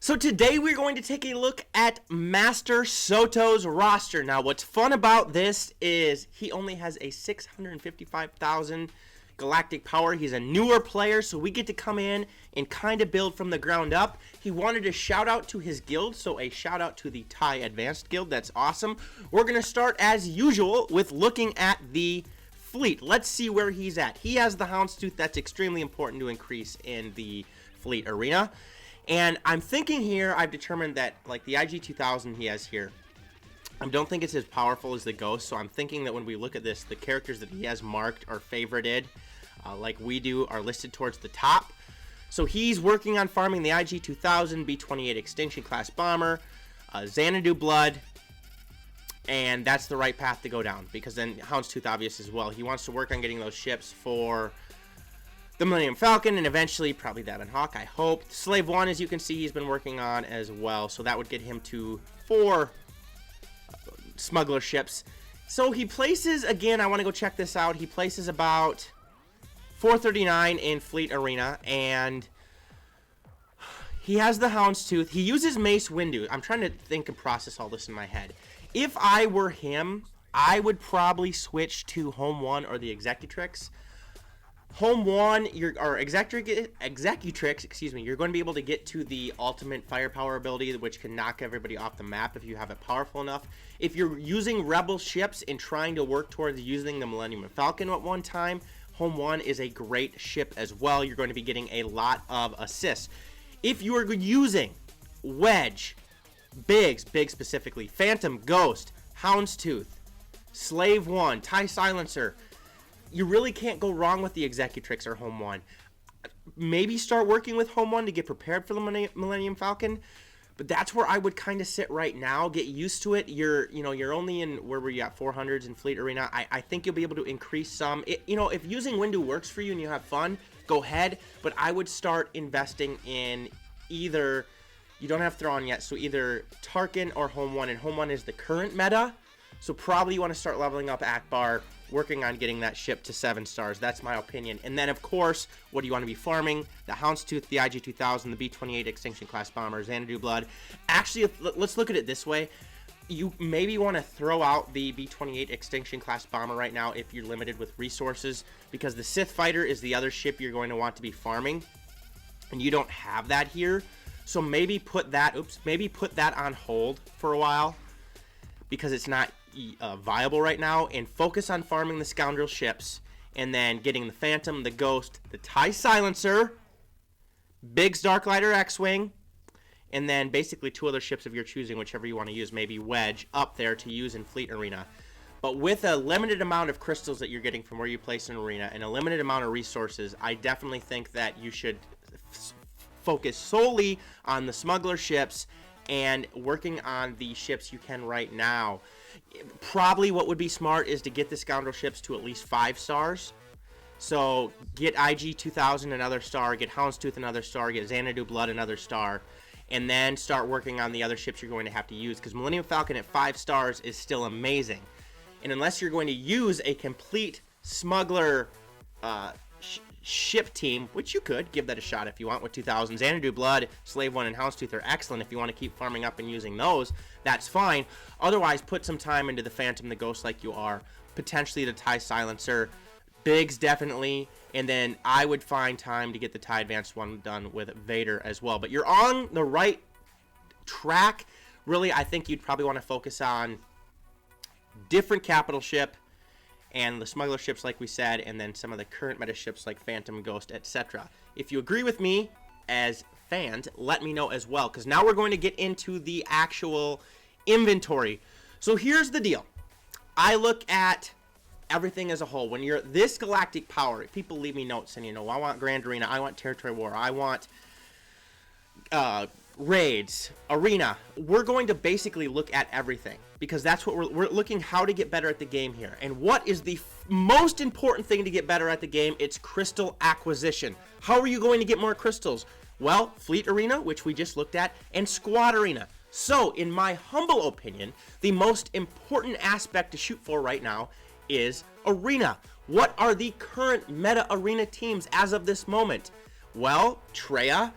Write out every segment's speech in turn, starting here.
So today we're going to take a look at MasterSoto's roster. Now what's fun about this is he only has a 655,000 galactic power. He's a newer player, so we get to come in and kind of build from the ground up. He wanted a shout out to his guild, so a shout out to the Thai Advanced Guild. That's awesome. We're going to start as usual with looking at the fleet. Let's see where he's at. He has the Houndstooth. That's extremely important to increase in the fleet arena. And I'm thinking here, I've determined that, like, the IG-2000 he has here, I don't think it's as powerful as the Ghost, so I'm thinking that when we look at this, the characters that he has marked or favorited, like we do, are listed towards the top. So he's working on farming the IG-2000, B-28 Extinction Class Bomber, Xanadu Blood, and that's the right path to go down, because then Houndstooth obvious as well. He wants to work on getting those ships for the Millennium Falcon, and eventually probably the Ebon Hawk, I hope. Slave 1, as you can see, he's been working on as well, so that would get him to 4 smuggler ships. So he places, again, I want to go check this out, he places about 439 in Fleet Arena, and he has the Houndstooth. He uses Mace Windu. I'm trying to think and process all this in my head. If I were him, I would probably switch to Home 1 or the Executrix. Home 1, or Executrix, excuse me, you're going to be able to get to the ultimate firepower ability, which can knock everybody off the map if you have it powerful enough. If you're using Rebel ships and trying to work towards using the Millennium Falcon at one time, Home 1 is a great ship as well. You're going to be getting a lot of assists. If you are using Wedge, Biggs specifically, Phantom, Ghost, Houndstooth, Slave 1, TIE Silencer, you really can't go wrong with the Executrix or Home 1. Maybe start working with Home 1 to get prepared for the Millennium Falcon, but that's where I would kind of sit right now. Get used to it. You're only in, where were you at, 400s in Fleet Arena. I think you'll be able to increase some. If using Windu works for you and you have fun, go ahead, but I would start investing in either, you don't have Thrawn yet, so either Tarkin or Home 1, and Home 1 is the current meta, so probably you want to start leveling up Akbar, working on getting that ship to 7 stars. That's my opinion. And then, of course, what do you want to be farming? The Houndstooth, the IG-2000, the B-28 Extinction Class Bomber, Xanadu Blood. Actually, let's look at it this way. You maybe want to throw out the B-28 Extinction Class Bomber right now if you're limited with resources, because the Sith Fighter is the other ship you're going to want to be farming, and you don't have that here. So maybe put that on hold for a while, because it's not viable right now, and focus on farming the Scoundrel ships, and then getting the Phantom, the Ghost, the TIE Silencer, Biggs Darklighter X-Wing, and then basically 2 other ships of your choosing, whichever you want to use, maybe Wedge up there to use in Fleet Arena. But with a limited amount of crystals that you're getting from where you place in Arena, and a limited amount of resources, I definitely think that you should focus solely on the smuggler ships and working on the ships you can right now. Probably what would be smart is to get the Scoundrel ships to at least 5 stars. So get IG-2000 another star, get Houndstooth another star, get Xanadu Blood another star, and then start working on the other ships you're going to have to use, because Millennium Falcon at 5 stars is still amazing. And unless you're going to use a complete smuggler ship team, which you could give that a shot if you want with 2000. Xanadu Blood, Slave 1, and Houndstooth are excellent if you want to keep farming up and using those. That's fine. Otherwise, put some time into the Phantom, the Ghost, like you are. Potentially the TIE Silencer. Biggs, definitely. And then I would find time to get the TIE Advanced one done with Vader as well. But you're on the right track. Really, I think you'd probably want to focus on different capital ship, and the smuggler ships like we said, and then some of the current meta ships like Phantom, Ghost, etc. If you agree with me as fans, let me know as well, because now we're going to get into the actual inventory. So here's the deal. I look at everything as a whole. When you're this galactic power, if people leave me notes and, I want Grand Arena, I want Territory War, I want raids, arena, we're going to basically look at everything, because that's what we're looking how to get better at the game here. And what is the most important thing to get better at the game? It's crystal acquisition. How are you going to get more crystals? Well, Fleet Arena, which we just looked at, and Squad Arena. So, in my humble opinion, the most important aspect to shoot for right now is Arena. What are the current meta Arena teams as of this moment? Well, Traya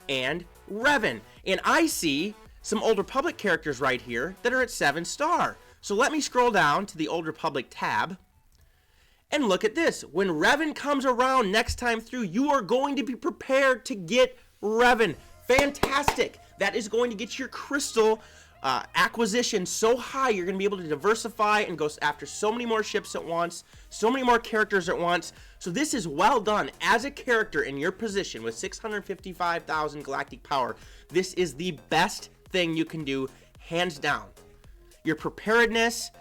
and Revan. And I see some Old Republic characters right here that are at 7-star. So let me scroll down to the Old Republic tab. And look at this. When Revan comes around next time through, you are going to be prepared to get Revan. Fantastic. That is going to get your crystal acquisition so high. You're going to be able to diversify and go after so many more ships at once, so many more characters at once. So this is well done. As a character in your position with 655,000 galactic power, this is the best thing you can do, hands down. Your preparedness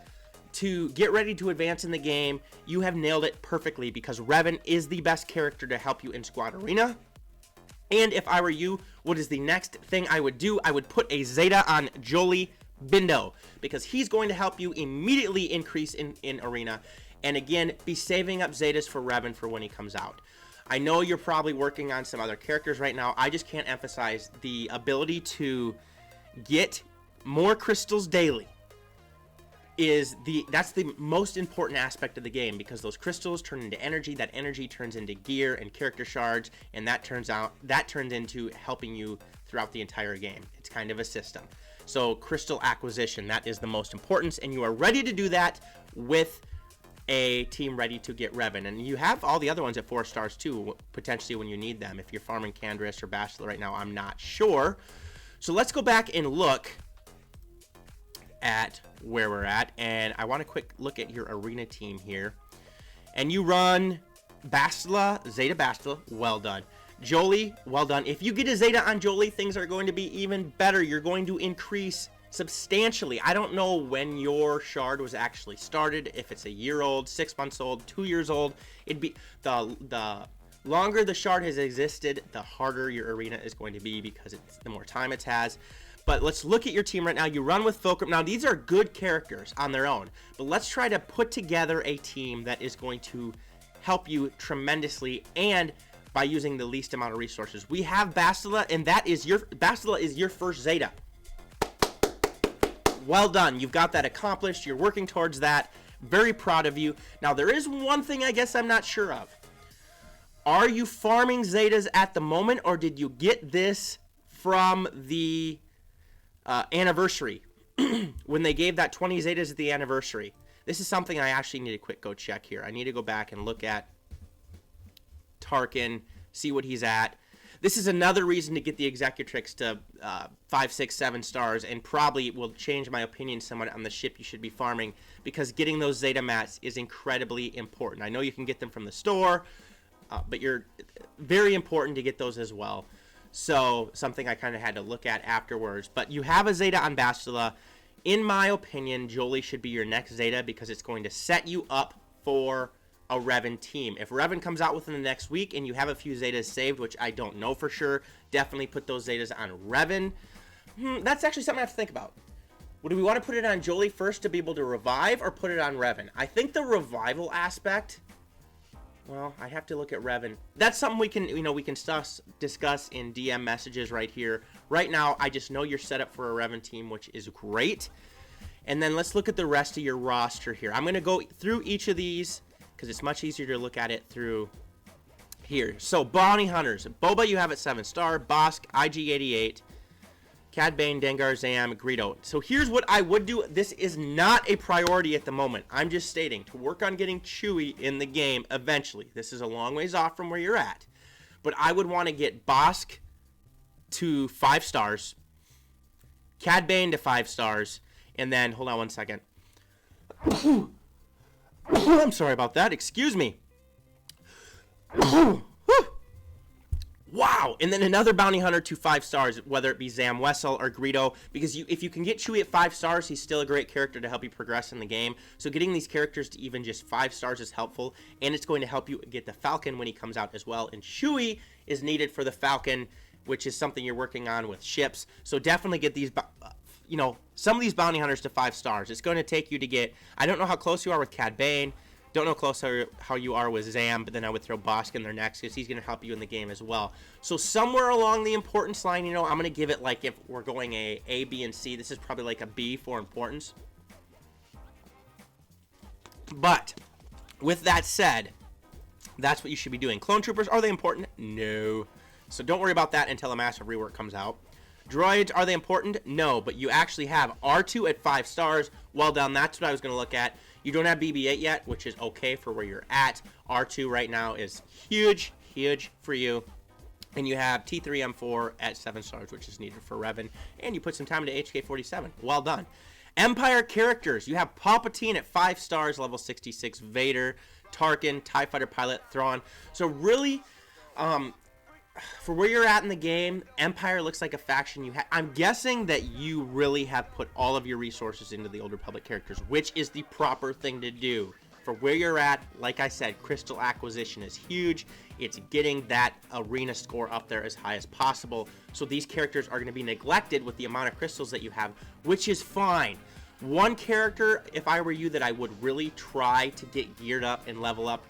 to get ready to advance in the game, you have nailed it perfectly, because Revan is the best character to help you in Squad Arena. And if I were you, what is the next thing I would do? I would put a Zeta on Jolie Bindo, because he's going to help you immediately increase in Arena. And again, be saving up Zetas for Revan for when he comes out. I know you're probably working on some other characters right now. I just can't emphasize the ability to get more crystals daily. That's the most important aspect of the game, because those crystals turn into energy, that energy turns into gear and character shards, and that turns into helping you throughout the entire game. It's kind of a system. So crystal acquisition, that is the most important, and you are ready to do that with a team ready to get Revan. And you have all the other ones at 4 stars too, potentially when you need them. If you're farming Candris or Bastila right now, I'm not sure. So let's go back and look at where we're at, and I want a quick look at your arena team here. And you run Bastila, Zeta Bastila, well done. Jolie, well done. If you get a Zeta on Jolie, things are going to be even better. You're going to increase substantially. I don't know when your shard was actually started, if it's a year old, 6 months old, 2 years old. It'd be the longer the shard has existed, the harder your arena is going to be, because it's the more time it has. But let's look at your team right now. You run with Fulcrum. Now, these are good characters on their own, but let's try to put together a team that is going to help you tremendously, and by using the least amount of resources. We have Bastila, and Bastila is your first Zeta. Well done. You've got that accomplished. You're working towards that. Very proud of you. Now, there is one thing I guess I'm not sure of. Are you farming Zetas at the moment, or did you get this from the anniversary when they gave that 20 Zetas at the anniversary? This is something I actually need to quick go check here. I need to go back and look at Tarkin, see what he's at. This is another reason to get the Executrix to 5, 6, 7 stars, and probably will change my opinion somewhat on the ship you should be farming, because getting those Zeta mats is incredibly important. I know you can get them from the store, but you're very important to get those as well. So something I kind of had to look at afterwards. But you have a Zeta on Bastila. In my opinion, Jolie should be your next Zeta, because it's going to set you up for a Revan team. If Revan comes out within the next week and you have a few Zetas saved, which I don't know for sure, definitely put those Zetas on Revan. That's actually something I have to think about. Do we want to put it on Jolie first to be able to revive, or put it on Revan? I think the revival aspect, well, I have to look at Revan. That's something we can, discuss in DM messages right here. Right now, I just know you're set up for a Revan team, which is great. And then let's look at the rest of your roster here. I'm going to go through each of these, because it's much easier to look at it through here. So, Bounty Hunters. Boba you have at 7-star. Bosk, IG-88. Cad Bane, Dengar, Zam, Greedo. So here's what I would do. This is not a priority at the moment. I'm just stating to work on getting Chewie in the game eventually. This is a long ways off from where you're at. But I would want to get Bosk to 5 stars. Cad Bane to 5 stars. And then, hold on one second. I'm sorry about that. Excuse me. Wow. And then another Bounty Hunter to 5 stars, whether it be Zam Wessel or Greedo, because if you can get Chewie at 5 stars, he's still a great character to help you progress in the game. So getting these characters to even just 5 stars is helpful, and it's going to help you get the Falcon when he comes out as well. And Chewie is needed for the Falcon, which is something you're working on with ships. So definitely get these, some of these Bounty Hunters to 5 stars. It's going to take you to get, I don't know how close you are with Cad Bane. Don't know close how you are with Zam, but then I would throw Bosk in there next, because he's going to help you in the game as well. So somewhere along the importance line, I'm going to give it, like, if we're going A, B, and C, this is probably like a B for importance. But with that said, that's what you should be doing. Clone Troopers, are they important? No. So don't worry about that until a massive rework comes out. Droids, are they important? No, but you actually have R2 at 5 stars. Well done, that's what I was going to look at. You don't have BB-8 yet, which is okay for where you're at. R2 right now is huge, huge for you. And you have T3M4 at 7 stars, which is needed for Revan. And you put some time into HK47. Well done. Empire characters. You have Palpatine at 5 stars, level 66. Vader, Tarkin, TIE Fighter Pilot, Thrawn. So really, for where you're at in the game, Empire looks like a faction you have. I'm guessing that you really have put all of your resources into the Old Republic characters, which is the proper thing to do. For where you're at, like I said, Crystal Acquisition is huge. It's getting that arena score up there as high as possible. So these characters are going to be neglected with the amount of crystals that you have, which is fine. One character, if I were you, that I would really try to get geared up and level up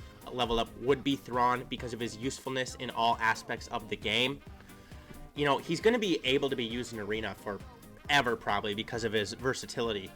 would be Thrawn, because of his usefulness in all aspects of the game. You know, he's going to be able to be used in arena forever probably because of his versatility.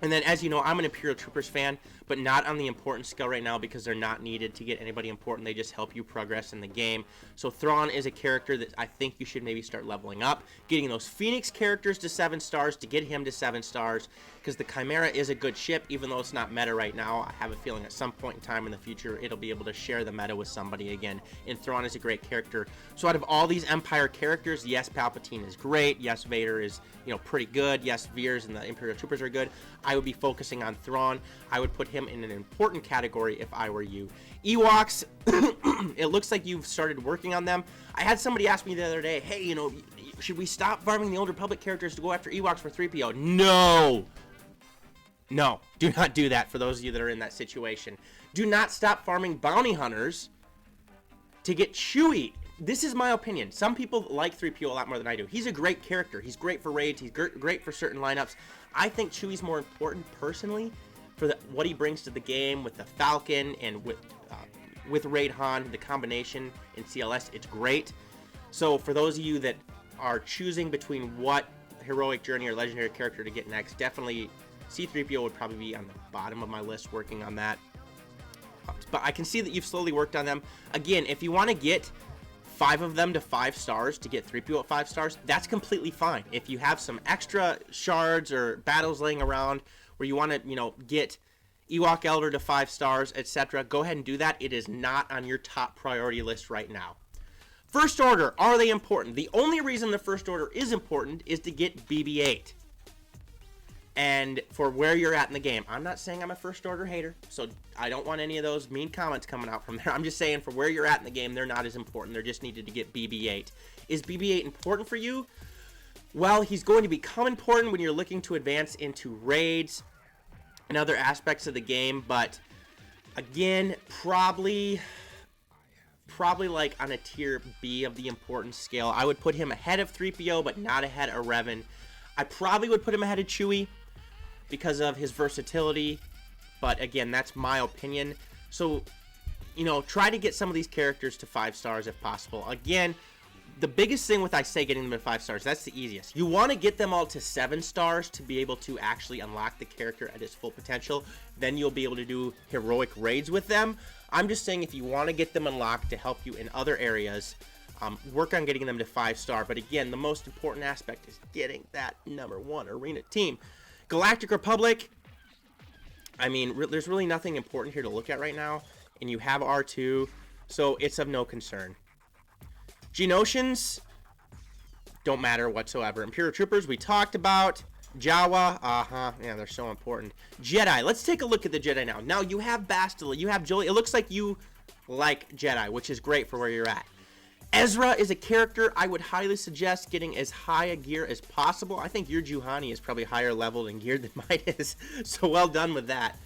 And then, as you know, I'm an Imperial Troopers fan, but not on the important scale right now because they're not needed to get anybody important. They just help you progress in the game. So Thrawn is a character that I think you should maybe start leveling up, getting those Phoenix characters to 7 stars to get him to 7 stars, because the Chimera is a good ship, even though it's not meta right now. I have a feeling at some point in time in the future, it'll be able to share the meta with somebody again, and Thrawn is a great character. So out of all these Empire characters, yes, Palpatine is great, yes, Vader is, you know, pretty good, yes, Veers and the Imperial Troopers are good. I would be focusing on Thrawn. I would put him in an important category if I were you. Ewoks, it looks like you've started working on them. I had somebody ask me the other day, hey, you know, should we stop farming the Old Republic characters to go after Ewoks for 3PO? No, do not do that for those of you that are in that situation. Do not stop farming bounty hunters to get Chewie. This is my opinion. Some people like 3PO a lot more than I do. He's a great character. He's great for raids. He's great for certain lineups. I think Chewie's more important personally for what he brings to the game with the Falcon and with Raid Han, the combination in CLS. It's great. So for those of you that are choosing between what heroic journey or legendary character to get next, definitely C-3PO would probably be on the bottom of my list working on that. But I can see that you've slowly worked on them. Again, if you want to get 5 of them to 5 stars to get 3PO at 5 stars, that's completely fine. If you have some extra shards or battles laying around where you want to, you know, get Ewok Elder to 5 stars, etc., go ahead and do that. It is not on your top priority list right now. First Order, are they important? The only reason the First Order is important is to get BB-8. And for where you're at in the game, I'm not saying I'm a First Order hater, so I don't want any of those mean comments coming out from there. I'm just saying for where you're at in the game, they're not as important. They're just needed to get BB-8. Is BB-8 important for you? Well, he's going to become important when you're looking to advance into raids and other aspects of the game, but again, probably like on a tier B of the importance scale. I would put him ahead of 3PO, but not ahead of Revan. I probably would put him ahead of Chewie because of his versatility, but again, that's my opinion. So, you know, try to get some of these characters to 5 stars if possible. Again, the biggest thing with, I say, getting them to 5 stars, that's the easiest. You want to get them all to 7 stars to be able to actually unlock the character at its full potential. Then you'll be able to do heroic raids with them. I'm just saying if you want to get them unlocked to help you in other areas, work on getting them to 5 star. But again, the most important aspect is getting that #1 arena team. Galactic Republic, I mean, there's really nothing important here to look at right now. And you have R2, so it's of no concern. Geonosians don't matter whatsoever. Imperial Troopers, we talked about. Jawa, yeah, they're so important. Jedi, let's take a look at the Jedi now. Now, you have Bastila, you have Jolie. It looks like you like Jedi, which is great for where you're at. Ezra is a character I would highly suggest getting as high a gear as possible. I think your Juhani is probably higher leveled and geared than mine is, so well done with that.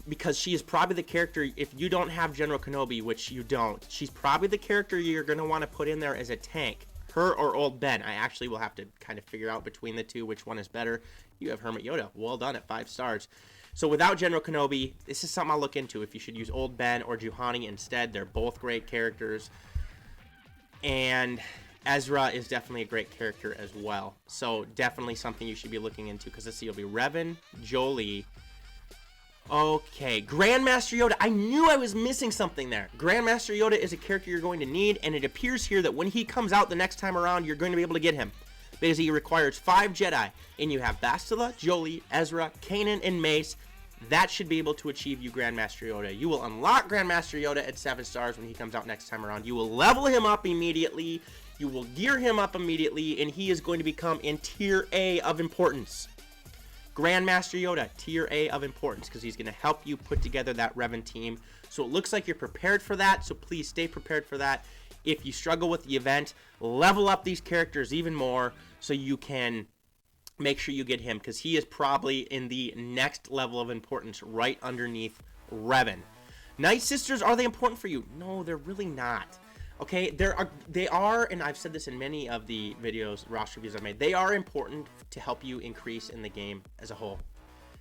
Because she is probably the character, if you don't have General Kenobi, which you don't, she's probably the character you're going to want to put in there as a tank. Her or Old Ben. I actually will have to kind of figure out between the two which one is better. You have Hermit Yoda. Well done at 5 stars. So without General Kenobi, this is something I'll look into if you should use Old Ben or Juhani instead. They're both great characters. And Ezra is definitely a great character as well. So definitely something you should be looking into, because let's see, you'll be Revan, Jolie, Okay, Grandmaster Yoda. I knew I was missing something there. Grandmaster Yoda is a character you're going to need, and it appears here that when he comes out the next time around, you're going to be able to get him. Because he requires 5 Jedi, and you have Bastila, Jolee, Ezra, Kanan, and Mace. That should be able to achieve you Grandmaster Yoda. You will unlock Grandmaster Yoda at 7 stars when he comes out next time around. You will level him up immediately. You will gear him up immediately, and he is going to become in Tier A of importance. Grandmaster Yoda, Tier A of importance, because he's going to help you put together that Revan team. So it looks like you're prepared for that, so please stay prepared for that. If you struggle with the event, level up these characters even more so you can make sure you get him, because he is probably in the next level of importance right underneath Revan. Night Sisters, are they important for you? No, they're really not. Okay, they are, and I've said this in many of the videos, roster reviews I've made, they are important to help you increase in the game as a whole,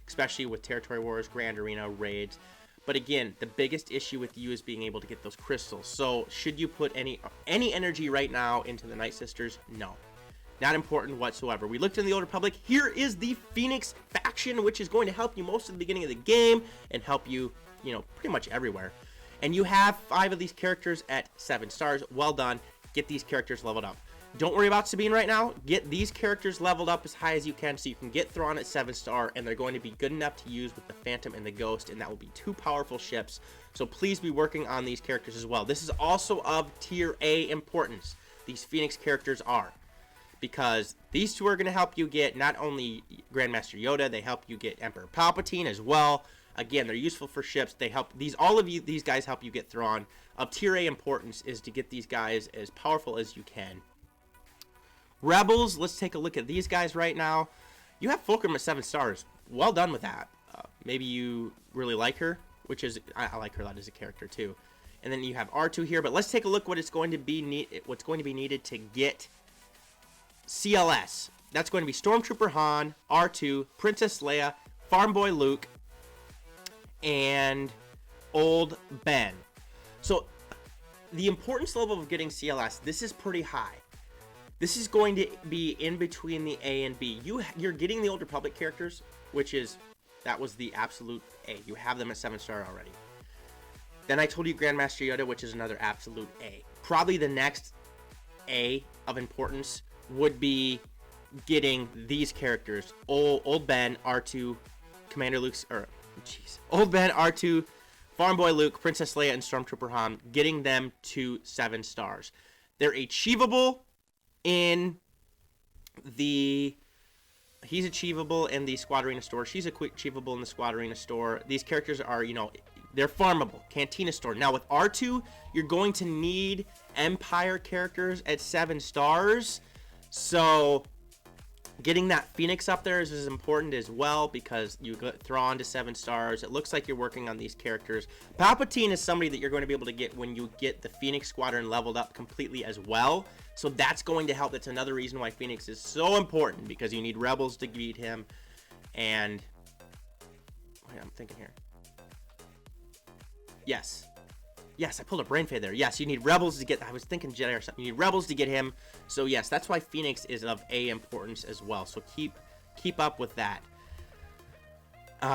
especially with Territory Wars, Grand Arena, Raids. But again, the biggest issue with you is being able to get those crystals. So should you put any energy right now into the Night Sisters? No. Not important whatsoever. We looked in the Old Republic. Here is the Phoenix faction, which is going to help you most of the beginning of the game and help you, pretty much everywhere. And you have 5 of these characters at 7 stars. Well done. Get these characters leveled up. Don't worry about Sabine right now. Get these characters leveled up as high as you can so you can get Thrawn at 7 star, and they're going to be good enough to use with the Phantom and the Ghost, and that will be 2 powerful ships. So please be working on these characters as well. This is also of Tier A importance. These Phoenix characters are, because these 2 are going to help you get not only Grandmaster Yoda, they help you get Emperor Palpatine as well. Again, they're useful for ships. They help these guys help you get Thrawn. Of Tier A importance is to get these guys as powerful as you can. Rebels, let's take a look at these guys right now. You have Fulcrum at 7 stars. Well done with that. Maybe you really like her, which is I like her a lot as a character too. And then you have R2 here, but let's take a look what's going to be needed to get CLS. That's going to be Stormtrooper Han, R2, Princess Leia, Farm Boy Luke, and Old Ben. So the importance level of getting CLS, this is pretty high. This is going to be in between the A and B. You're getting the Old Republic characters, that was the absolute A. You have them at 7 star already. Then I told you Grandmaster Yoda, which is another absolute A. Probably the next A of importance would be getting these characters. Old Ben, R2, Commander Luke's, Old Ben, R2, Farm Boy Luke, Princess Leia, and Stormtrooper Han, getting them to 7 stars. They're achievable in the... He's achievable in the Squad Arena store. She's achievable in the Squad Arena store. These characters are, they're farmable. Cantina store. Now with R2, you're going to need Empire characters at 7 stars. So getting that Phoenix up there is important as well, because you get Thrawn to 7 stars. It looks like you're working on these characters. Palpatine is somebody that you're going to be able to get when you get the Phoenix Squadron leveled up completely as well. So that's going to help. That's another reason why Phoenix is so important, because you need Rebels to beat him. And I'm thinking here. Yes, I pulled a brain fade there. Yes, you need Rebels to get... I was thinking Jedi or something. You need Rebels to get him. So yes, that's why Phoenix is of A importance as well. So keep up with that.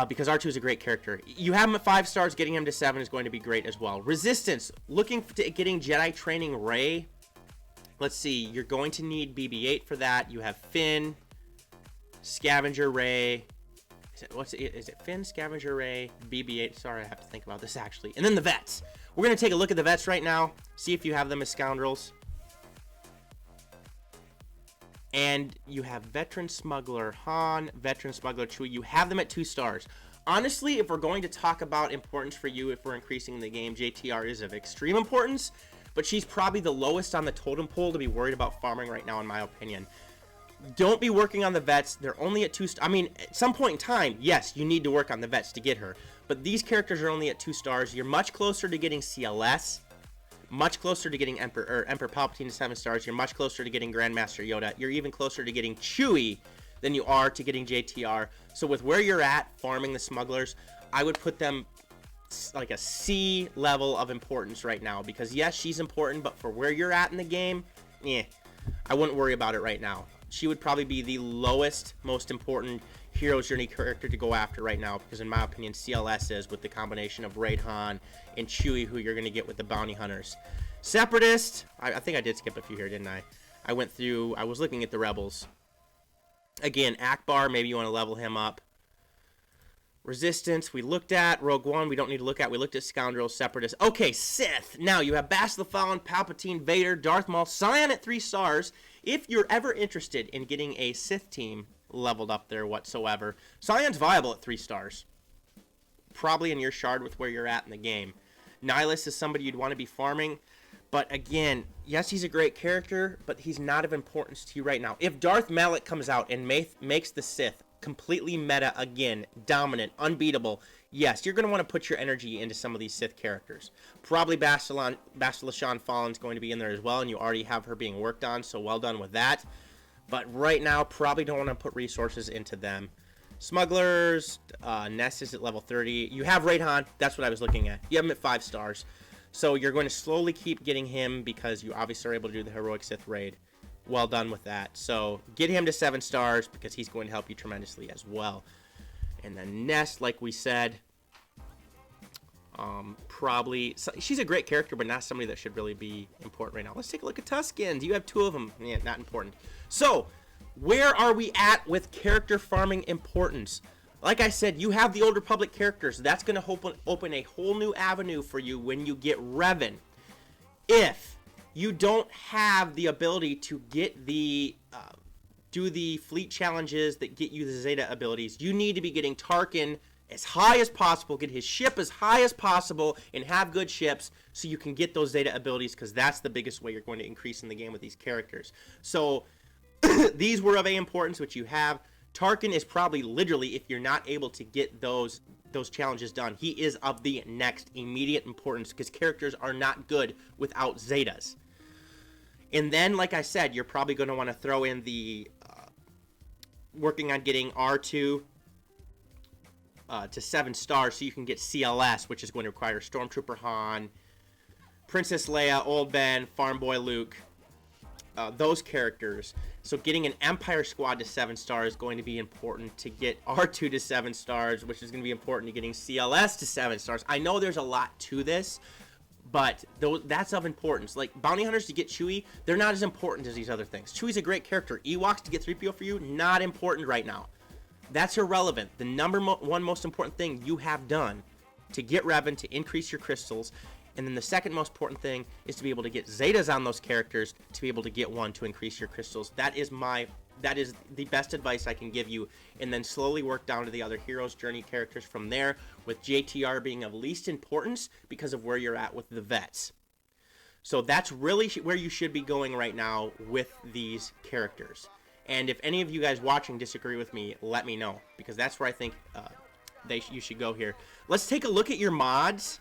Because R2 is a great character. You have him at 5 stars. Getting him to 7 is going to be great as well. Resistance. Looking to getting Jedi Training Rey. Let's see. You're going to need BB-8 for that. You have Finn, Scavenger Rey. Is it Finn, Scavenger Rey, BB-8? Sorry, I have to think about this actually. And then the vets. We're going to take a look at the vets right now. See if you have them as scoundrels. And you have Veteran Smuggler Han, Veteran Smuggler Chewie. You have them at 2 stars. Honestly, if we're going to talk about importance for you, if we're increasing the game, JTR is of extreme importance. But she's probably the lowest on the totem pole to be worried about farming right now, in my opinion. Don't be working on the vets. They're only at 2 stars. I mean, at some point in time, yes, you need to work on the vets to get her. But these characters are only at 2 stars. You're much closer to getting CLS. Much closer to getting Emperor Palpatine to 7 stars. You're much closer to getting Grandmaster Yoda. You're even closer to getting Chewie than you are to getting JTR. So with where you're at farming the smugglers, I would put them like a C level of importance right now, because yes, she's important, but for where you're at in the game, I wouldn't worry about it right now. she would probably be the lowest, most important hero's journey character to go after right now, because in my opinion, CLS is, with the combination of Raidhan and Chewie, who you're going to get with the bounty hunters. Separatist, I think I did skip a few here, didn't I? I was looking at the Rebels. Again, Akbar, maybe you want to level him up. Resistance, we looked at. Rogue One, we don't need to look at. We looked at Scoundrel, Separatist. Okay, Sith. Now, you have Bastila Fallen, Palpatine, Vader, Darth Maul, Scion at 3 stars. If you're ever interested in getting a Sith team leveled up there whatsoever, Scion's viable at 3 stars. Probably in your shard with where you're at in the game. Nihilus is somebody you'd want to be farming. But again, yes, he's a great character, but he's not of importance to you right now. If Darth Malak comes out and makes the Sith completely meta again, dominant, unbeatable, yes, you're going to want to put your energy into some of these Sith characters. Probably Bastila Shan Fallen's going to be in there as well, and you already have her being worked on, so well done with that. But right now, probably don't want to put resources into them. Smugglers, Nest is at level 30. You have Raidhan, that's what I was looking at. You have him at 5 stars. So you're going to slowly keep getting him because you obviously are able to do the Heroic Sith raid. Well done with that. So get him to 7 stars because he's going to help you tremendously as well. And then Nest, like we said, probably... She's a great character, but not somebody that should really be important right now. Let's take a look at Tuskens. You have 2 of them. Yeah, not important. So, where are we at with character farming importance? Like I said, you have the Old Republic characters. That's going to open a whole new avenue for you when you get Revan. If you don't have the ability to get the do the fleet challenges that get you the Zeta abilities, you need to be getting Tarkin as high as possible, get his ship as high as possible, and have good ships so you can get those Zeta abilities, because that's the biggest way you're going to increase in the game with these characters. So these were of a importance, which you have. Tarkin is probably literally, if you're not able to get those challenges done, he is of the next immediate importance, because characters are not good without Zetas. And then, like I said, you're probably going to want to throw in the working on getting R2 to 7 stars so you can get CLS, which is going to require Stormtrooper Han, Princess Leia, Old Ben, Farm Boy Luke, those characters. So getting an Empire Squad to 7 stars is going to be important to get R2 to 7 stars, which is going to be important to getting CLS to 7 stars. I know there's a lot to this, but that's of importance. Like, bounty hunters to get Chewie, they're not as important as these other things. Chewie's a great character. Ewoks to get 3PO for you, not important right now. That's irrelevant. The number one most important thing you have done to get Revan, to increase your crystals, and then the second most important thing is to be able to get Zetas on those characters, to be able to get 1 to increase your crystals. That is the best advice I can give you, and then slowly work down to the other Hero's Journey characters from there, with JTR being of least importance because of where you're at with the vets. So that's really where you should be going right now with these characters. And if any of you guys watching disagree with me, let me know, because that's where I think you should go here. Let's take a look at your mods.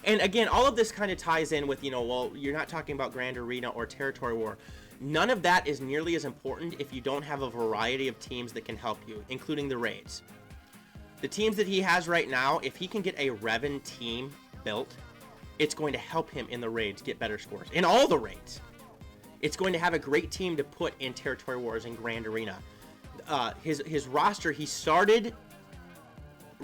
And again, all of this kind of ties in with, well, you're not talking about Grand Arena or Territory War. None of that is nearly as important if you don't have a variety of teams that can help you, including the raids. The teams that he has right now, if he can get a Revan team built, it's going to help him in the raids get better scores. In all the raids. It's going to have a great team to put in Territory Wars and Grand Arena. His roster, he started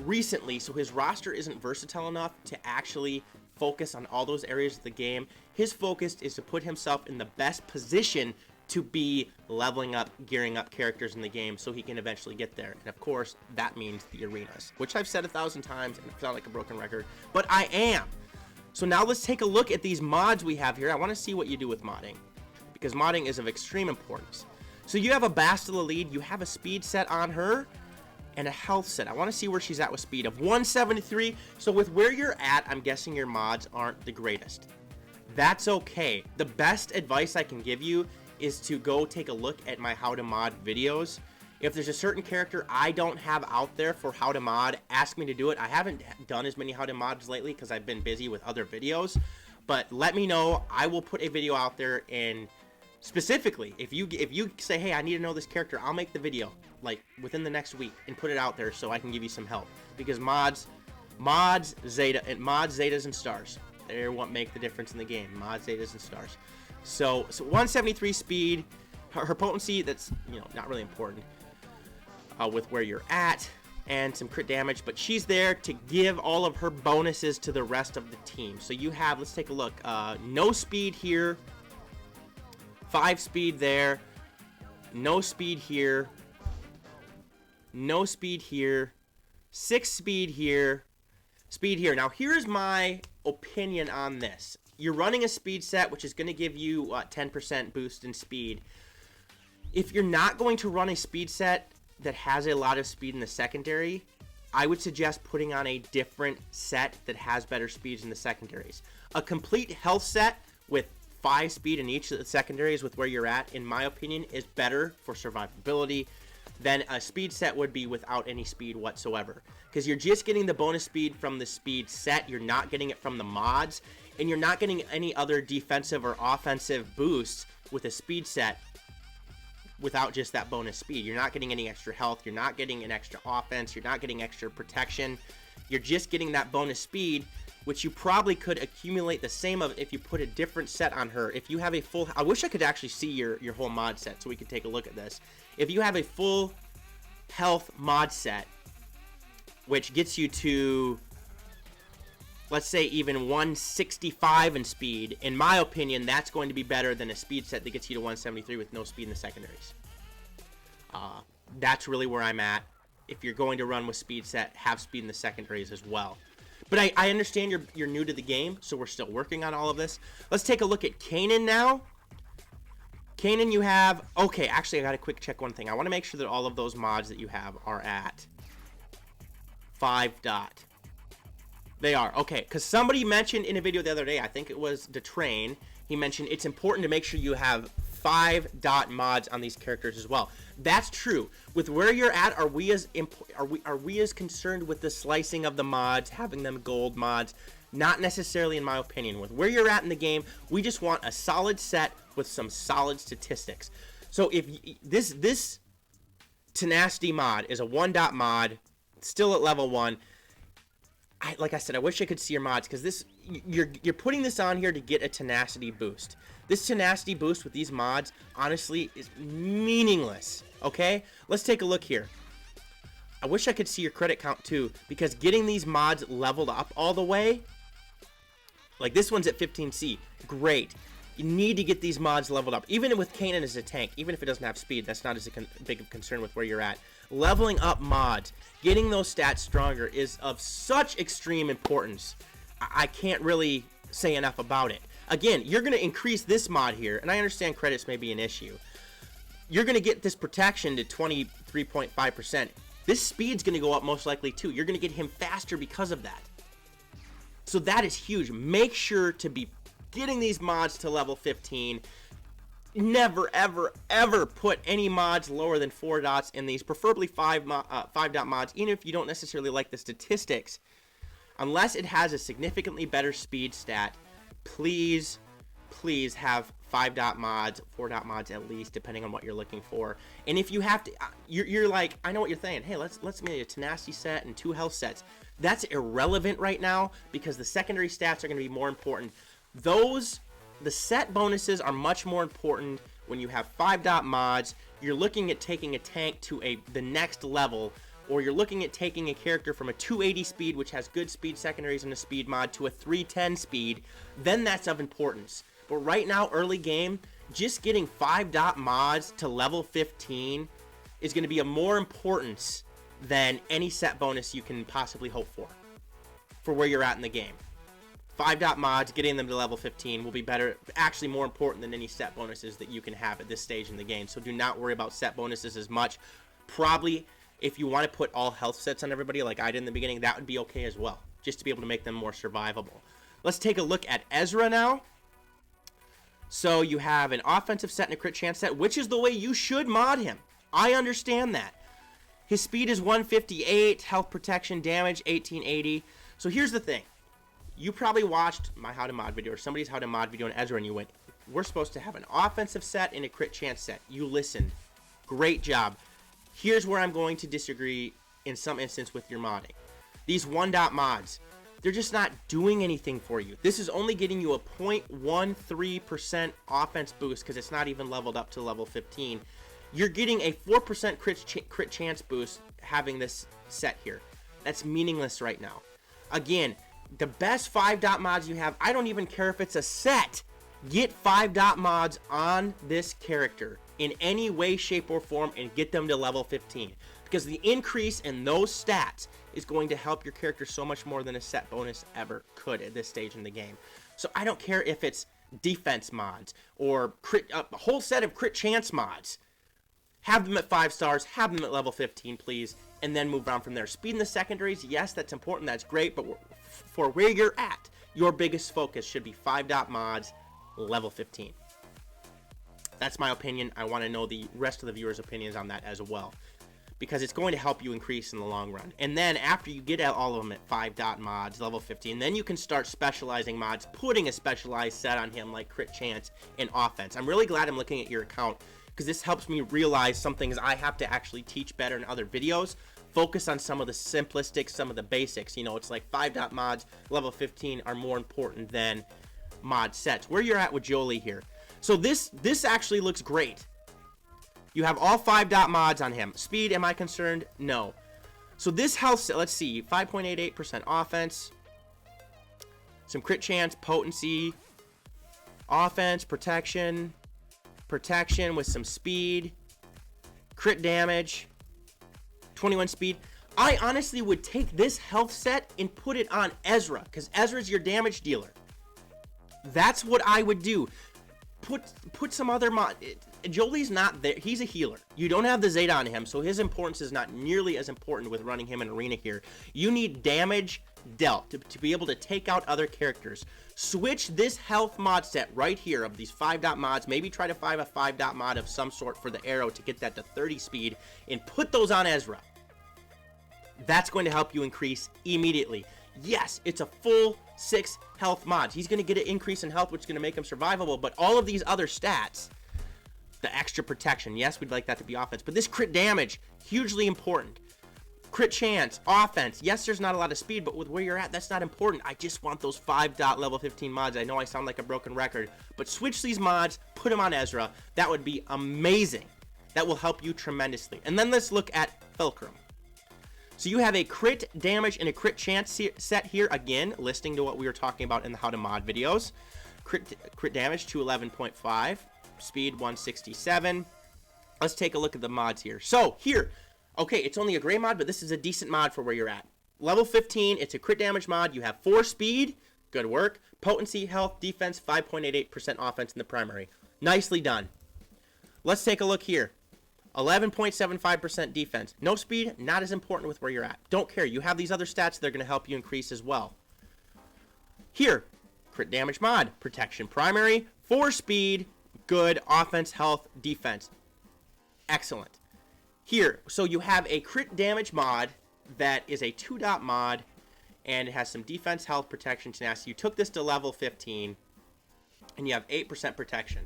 recently, so his roster isn't versatile enough to actually focus on all those areas of the game. His focus is to put himself in the best position to be leveling up, gearing up characters in the game so he can eventually get there. And of course, that means the arenas, which I've said 1,000 times and I sound like a broken record, but I am. So now let's take a look at these mods we have here. I want to see what you do with modding, because modding is of extreme importance. So you have a Bastila lead, you have a speed set on her, and a health set. I want to see where she's at with speed of 173. So with where you're at, I'm guessing your mods aren't the greatest. That's okay. The best advice I can give you is to go take a look at my how to mod videos. If there's a certain character I don't have out there for how to mod, ask me to do it. I haven't done as many how to mods lately because I've been busy with other videos, but let me know. I will put a video out there, and specifically, if you say, hey, I need to know this character, I'll make the video like within the next week and put it out there so I can give you some help, because mods, Zetas and stars, they're what make the difference in the game. Mods, Zetas, and stars. So 173 speed. Her potency, that's, not really important with where you're at, and some crit damage, but she's there to give all of her bonuses to the rest of the team. So you have, let's take a look, no speed here, 5 speed there, no speed here, no speed here, 6 speed here, speed here. Now here's my opinion on this. You're running a speed set, which is going to give you 10% boost in speed. If you're not going to run a speed set that has a lot of speed in the secondary, I would suggest putting on a different set that has better speeds in the secondaries. A complete health set with 5 speed in each of the secondaries with where you're at, in my opinion, is better for survivability than a speed set would be without any speed whatsoever. Because you're just getting the bonus speed from the speed set, you're not getting it from the mods, and you're not getting any other defensive or offensive boosts with a speed set without just that bonus speed. You're not getting any extra health, you're not getting an extra offense, you're not getting extra protection, you're just getting that bonus speed, which you probably could accumulate the same of if you put a different set on her. If you have a full, I wish I could actually see your whole mod set so we could take a look at this. If you have a full health mod set, which gets you to, let's say, even 165 in speed, in my opinion, that's going to be better than a speed set that gets you to 173 with no speed in the secondaries. That's really where I'm at. If you're going to run with speed set, have speed in the secondaries as well. But I understand you're new to the game, so we're still working on all of this. Let's take a look at Kanan now. Kanan, you have, okay, actually I gotta quick check one thing. I want to make sure that all of those mods that you have are at 5 dot. They are, okay, because somebody mentioned in a video the other day, I think it was Detrain, he mentioned it's important to make sure you have 5 dot mods on these characters as well. That's true. With where you're at, are we as concerned with the slicing of the mods, having them gold mods? Not necessarily, in my opinion. With where you're at in the game, we just want a solid set with some solid statistics. So if this tenacity mod is a 1 dot mod, still at level 1. Like I said, I wish I could see your mods, because this you're putting this on here to get a tenacity boost. This tenacity boost with these mods, honestly, is meaningless. Okay, let's take a look here. I wish I could see your credit count too, because getting these mods leveled up all the way, like this one's at 15C, great. You need to get these mods leveled up. Even with Kanan as a tank, even if it doesn't have speed, that's not as big of a concern with where you're at. Leveling up mods, getting those stats stronger is of such extreme importance. I can't really say enough about it. Again, you're going to increase this mod here, and I understand credits may be an issue. You're going to get this protection to 23.5%. This speed's going to go up most likely too. You're going to get him faster because of that. So that is huge. Make sure to be getting these mods to level 15. Never, ever, ever put any mods lower than 4 dots in these, preferably 5 dot mods, even if you don't necessarily like the statistics. Unless it has a significantly better speed stat, please have 5 dot mods, 4 dot mods at least, depending on what you're looking for. And if you have to, you're like, I know what you're saying. Hey, let's make a tenacity set and 2 health sets. That's irrelevant right now, because the secondary stats are going to be more important. The set bonuses are much more important when you have 5 dot mods. You're looking at taking a tank to the next level, or you're looking at taking a character from a 280 speed, which has good speed secondaries and a speed mod, to a 310 speed. Then that's of importance. But right now, early game, just getting 5 dot mods to level 15 is going to be of more importance than any set bonus you can possibly hope for where you're at in the game. 5 dot mods, getting them to level 15 will be better, actually more important than any set bonuses that you can have at this stage in the game. So do not worry about set bonuses as much. Probably, if you want to put all health sets on everybody like I did in the beginning, that would be okay as well, just to be able to make them more survivable. Let's take a look at Ezra now. So you have an offensive set and a crit chance set, which is the way you should mod him. I understand that. His speed is 158, health protection damage 1880. So here's the thing. You probably watched my how to mod video or somebody's how to mod video on Ezra, and you went, we're supposed to have an offensive set and a crit chance set. You listened. Great job. Here's where I'm going to disagree in some instance with your modding. These 1 dot mods, they're just not doing anything for you. This is only getting you a 0.13% offense boost because it's not even leveled up to level 15. You're getting a 4% crit chance boost having this set here. That's meaningless right now. Again, the best 5-dot mods you have, I don't even care if it's a set. Get 5-dot mods on this character in any way, shape, or form and get them to level 15. Because the increase in those stats is going to help your character so much more than a set bonus ever could at this stage in the game. So I don't care if it's defense mods or a whole set of crit chance mods. Have them at 5 stars, have them at level 15, please, and then move on from there. Speed in the secondaries, yes, that's important, that's great, but for where you're at, your biggest focus should be 5-dot mods, level 15. That's my opinion. I want to know the rest of the viewers' opinions on that as well, because it's going to help you increase in the long run. And then after you get all of them at 5-dot mods, level 15, then you can start specializing mods, putting a specialized set on him like crit chance and offense. I'm really glad I'm looking at your account, because this helps me realize some things I have to actually teach better in other videos. Focus on some of the simplistic, some of the basics. You know, it's like 5-dot mods, level 15 are more important than mod sets. Where you're at with Jolie here. So this actually looks great. You have all 5-dot mods on him. Speed, am I concerned? No. So this health set, let's see, 5.88% offense, some crit chance, potency, offense, protection with some speed, crit damage, 21 speed. I honestly would take this health set and put it on Ezra, because Ezra's your damage dealer. That's what I would do. Put some other mod. Jolie's not there. He's a healer. You don't have the Zeta on him, so his importance is not nearly as important with running him in arena here. You need damage dealt to be able to take out other characters. Switch this health mod set right here of these 5-dot mods. Maybe try to find a 5-dot mod of some sort for the arrow to get that to 30 speed and put those on Ezra. That's going to help you increase immediately. Yes, it's a full 6 health mods. He's going to get an increase in health, which is going to make him survivable, but all of these other stats, the extra protection, yes, we'd like that to be offense, but this crit damage, hugely important. Crit chance, offense, yes, there's not a lot of speed, but with where you're at, that's not important. I just want those 5-dot level 15 mods. I know I sound like a broken record, but switch these mods, put them on Ezra. That would be amazing. That will help you tremendously. And then let's look at Fulcrum. So you have a crit damage and a crit chance set here, again, listing to what we were talking about in the how to mod videos. Crit damage 211.5, speed 167. Let's take a look at the mods here. So here, okay, it's only a gray mod, but this is a decent mod for where you're at. Level 15, it's a crit damage mod. You have 4 speed, good work. Potency, health, defense, 5.88% offense in the primary. Nicely done. Let's take a look here. 11.75% defense. No speed, not as important with where you're at. Don't care. You have these other stats that are going to help you increase as well. Here, crit damage mod. Protection primary. 4 speed. Good. Offense, health, defense. Excellent. Here, so you have a crit damage mod that is a 2-dot mod, and it has some defense, health, protection, tenacity. You took this to level 15, and you have 8% protection.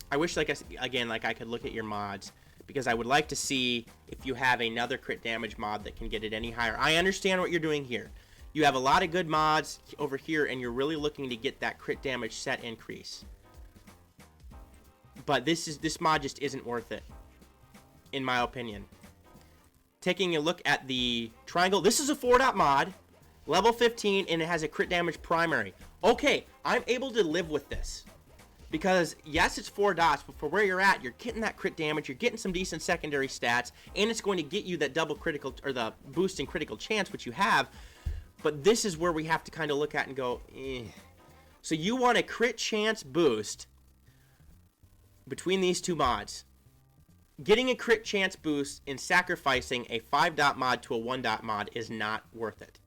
I wish, like I could look at your mods, because I would like to see if you have another crit damage mod that can get it any higher. I understand what you're doing here. You have a lot of good mods over here, and you're really looking to get that crit damage set increase. But this mod just isn't worth it, in my opinion. Taking a look at the triangle, this is a 4-dot mod, level 15, and it has a crit damage primary. Okay, I'm able to live with this. Because, yes, it's 4 dots, but for where you're at, you're getting that crit damage, you're getting some decent secondary stats, and it's going to get you that double critical, or the boost in critical chance, which you have. But this is where we have to kind of look at and go, eh. So you want a crit chance boost between these two mods. Getting a crit chance boost and sacrificing a 5-dot mod to a 1-dot mod is not worth it.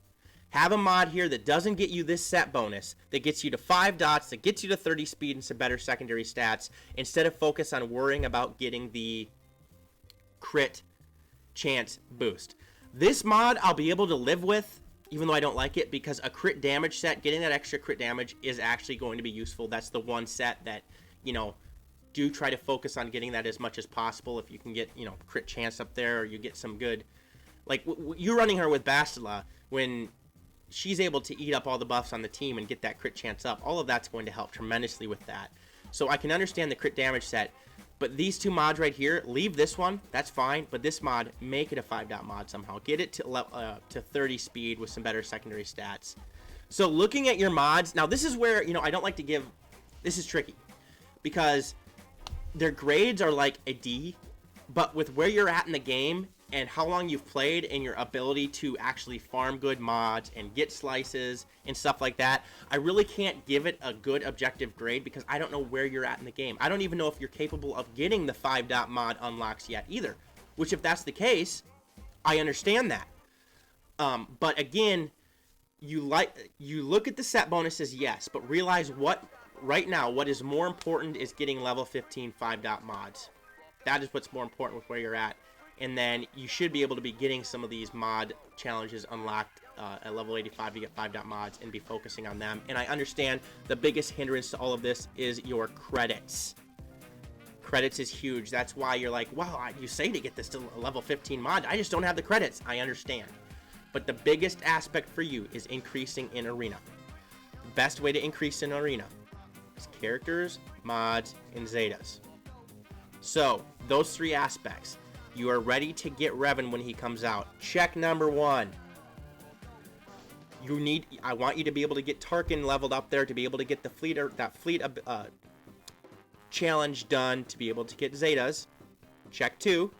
Have a mod here that doesn't get you this set bonus, that gets you to 5 dots, that gets you to 30 speed and some better secondary stats, instead of focus on worrying about getting the crit chance boost. This mod I'll be able to live with, even though I don't like it, because a crit damage set, getting that extra crit damage is actually going to be useful. That's the one set that, you know, do try to focus on getting that as much as possible. If you can get, you know, crit chance up there, or you get some good Like, you're running her with Bastila when she's able to eat up all the buffs on the team and get that crit chance up. All of that's going to help tremendously with that. So I can understand the crit damage set, but these two mods right here, leave this one, that's fine, but this mod, make it a 5-dot mod somehow. Get it to 30 speed with some better secondary stats. So looking at your mods, now this is where, you know, I don't like to give, this is tricky, because their grades are like a D, but with where you're at in the game and how long you've played and your ability to actually farm good mods and get slices and stuff like that, I really can't give it a good objective grade because I don't know where you're at in the game. I don't even know if you're capable of getting the 5-dot mod unlocks yet either, which if that's the case, I understand that. But again, you look at the set bonuses, yes, but realize right now, what is more important is getting level 15 5-dot mods. That is what's more important with where you're at. And then you should be able to be getting some of these mod challenges unlocked at level 85 to get 5-dot mods and be focusing on them. And I understand the biggest hindrance to all of this is your credits. Credits is huge. That's why you're like, wow, you say to get this to level 15 mod. I just don't have the credits. I understand. But the biggest aspect for you is increasing in arena. The best way to increase in arena is characters, mods, and Zetas. So, those three aspects. You are ready to get Revan when he comes out. Check number 1. I want you to be able to get Tarkin leveled up there to be able to get the fleet challenge done to be able to get Zetas. Check 2.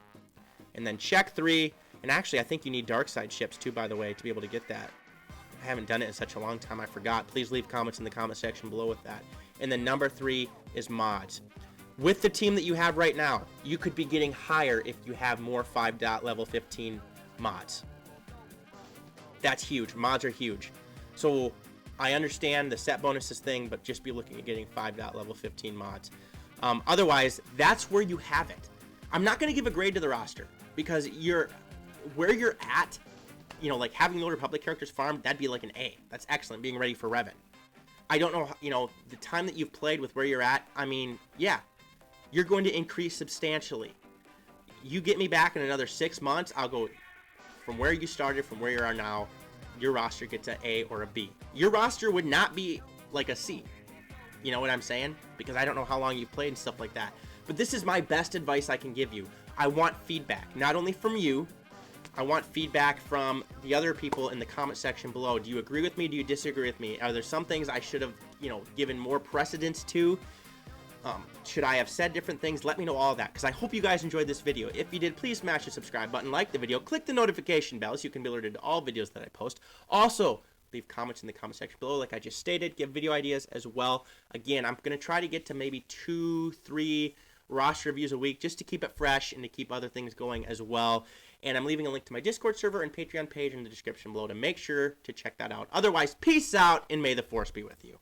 And then check 3. And actually, I think you need dark side ships too, by the way, to be able to get that. I haven't done it in such a long time, I forgot. Please leave comments in the comment section below with that. And then number 3 is mods. With the team that you have right now, you could be getting higher if you have more 5-dot level 15 mods. That's huge. Mods are huge. So I understand the set bonuses thing, but just be looking at getting 5-dot level 15 mods. Otherwise, that's where you have it. I'm not going to give a grade to the roster because where you're at, you know, like having the Old Republic characters farmed, that'd be like an A. That's excellent, being ready for Revan. I don't know, you know, the time that you've played with where you're at, I mean, yeah, you're going to increase substantially. You get me back in another 6 months, I'll go from where you started, from where you are now, your roster gets an A or a B. Your roster would not be like a C. You know what I'm saying? Because I don't know how long you've played and stuff like that. But this is my best advice I can give you. I want feedback, not only from you, I want feedback from the other people in the comment section below. Do you agree with me? Do you disagree with me? Are there some things I should have, you know, given more precedence to? Should I have said different things? Let me know all that, because I hope you guys enjoyed this video. If you did, please smash the subscribe button, like the video, click the notification bell so you can be alerted to all videos that I post. Also, leave comments in the comment section below, like I just stated. Give video ideas as well. Again, I'm going to try to get to maybe 2-3 roster reviews a week just to keep it fresh and to keep other things going as well. And I'm leaving a link to my Discord server and Patreon page in the description below to make sure to check that out. Otherwise, peace out, and may the Force be with you.